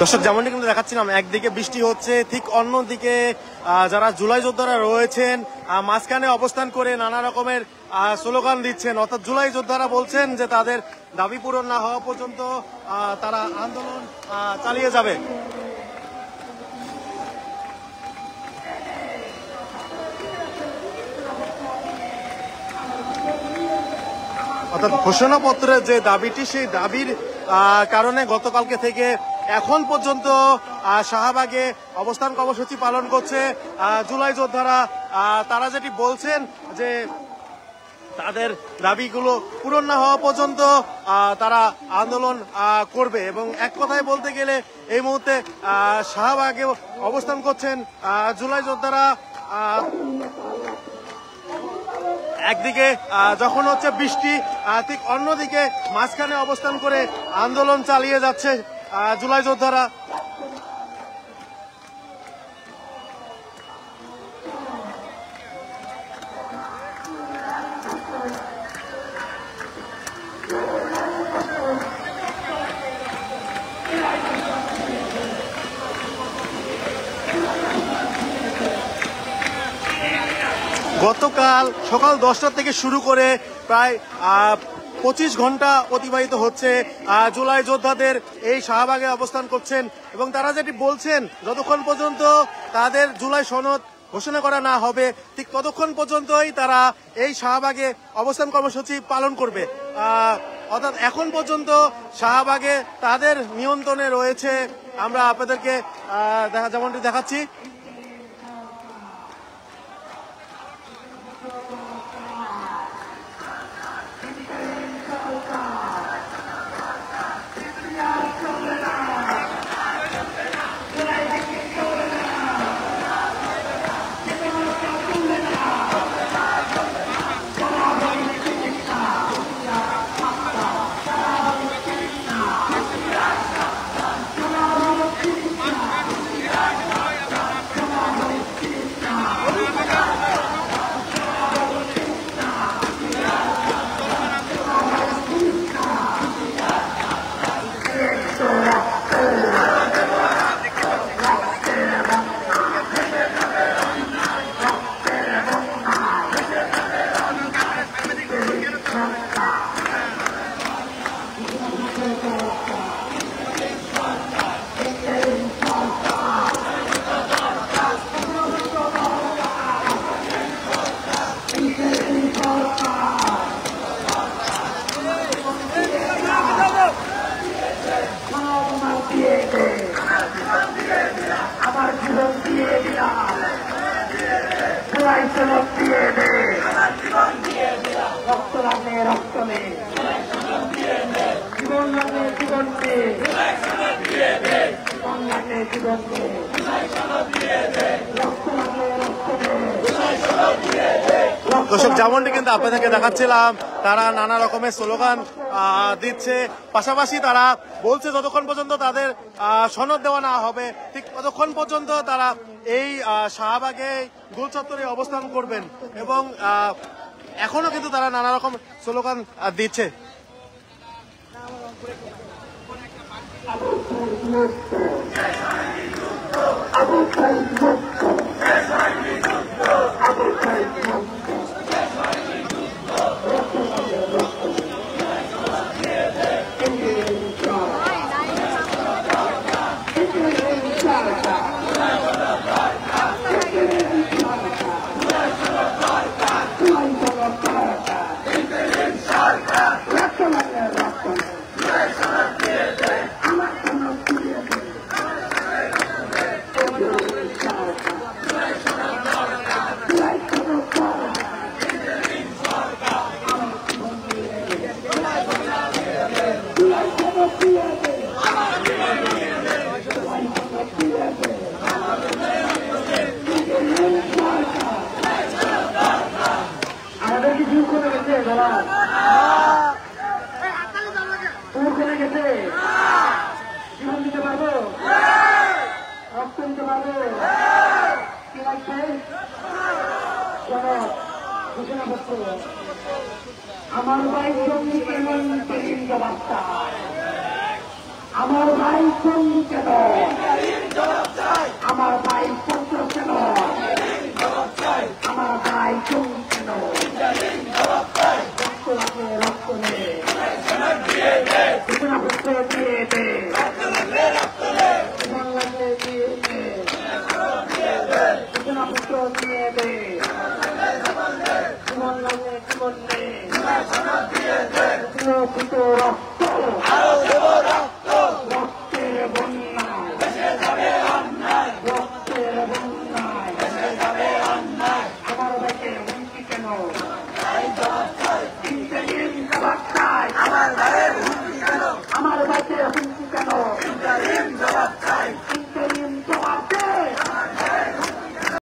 দর্শক যেমনটি কিন্তু দেখাচ্ছিলাম, একদিকে বৃষ্টি হচ্ছে, ঠিক অন্যদিকে যারা জুলাই যোদ্ধারা রয়েছেন মাঝখানে অবস্থান করে নানা রকমের স্লোগান দিচ্ছেন। অর্থাৎ জুলাই যোদ্ধারা বলছেন যে তাদের দাবি পূরণ না হওয়া পর্যন্ত তারা আন্দোলন চালিয়ে যাবে। অর্থাৎ ঘোষণাপত্রের যে দাবিটি, সেই দাবির কারণে গতকালকে থেকে এখন পর্যন্ত শাহবাগে অবস্থান কর্মসূচি পালন করছে জুলাই যোদ্ধারা। তারা যেটি বলছেন যে তাদের দাবিগুলো পূরণ না হওয়া পর্যন্ত তারা আন্দোলন করবে। এবং এক কথায় বলতে গেলে এই মুহূর্তে শাহবাগে অবস্থান করছেন জুলাই যোদ্ধারা। একদিকে যখন হচ্ছে বৃষ্টি, ঠিক অন্যদিকে মাঝখানে অবস্থান করে আন্দোলন চালিয়ে যাচ্ছে জুলাই যোদ্ধারা। গতকাল সকাল 10টা থেকে শুরু করে প্রায় 25 ঘন্টা অতিবাহিত হচ্ছে জুলাই যোদ্ধাদের এই শাহবাগে অবস্থান করছেন। এবং তারা যেটি বলছেন, যতক্ষণ পর্যন্ত তাদের জুলাই সনদ ঘোষণা করা না হবে ঠিক ততক্ষণ পর্যন্তই তারা এই শাহবাগে অবস্থান কর্মসূচি পালন করবে। অর্থাৎ এখন পর্যন্ত শাহবাগে তাদের নিয়ন্ত্রণে রয়েছে। আমরা আপনাদেরকে যেমনটি দেখাচ্ছি, দর্শক যেমনটি কিন্তু আপনাদেরকে দেখাচ্ছিলাম, তারা নানা রকমের স্লোগান দিচ্ছে। পাশাপাশি তারা বলছে যতক্ষণ পর্যন্ত তাদের সনদ দেওয়া না হবে ঠিক ততক্ষণ পর্যন্ত তারা এই শাহবাগে গোল চত্বরে অবস্থান করবেন। এবং এখনো কিন্তু তারা নানা রকম স্লোগান দিচ্ছে। আমার ভাই সঙ্গীকে বার্তা, আমার ভাই সঙ্গীকে দিয়ে দে বাংলাকে দিয়ে দে পুত্র দিয়ে দে বাংলাকে জীবন দে পুত্র রক্ত রক্তের বন্যায় রক্তের বন্যায় আমার দেশে হুমকি কেন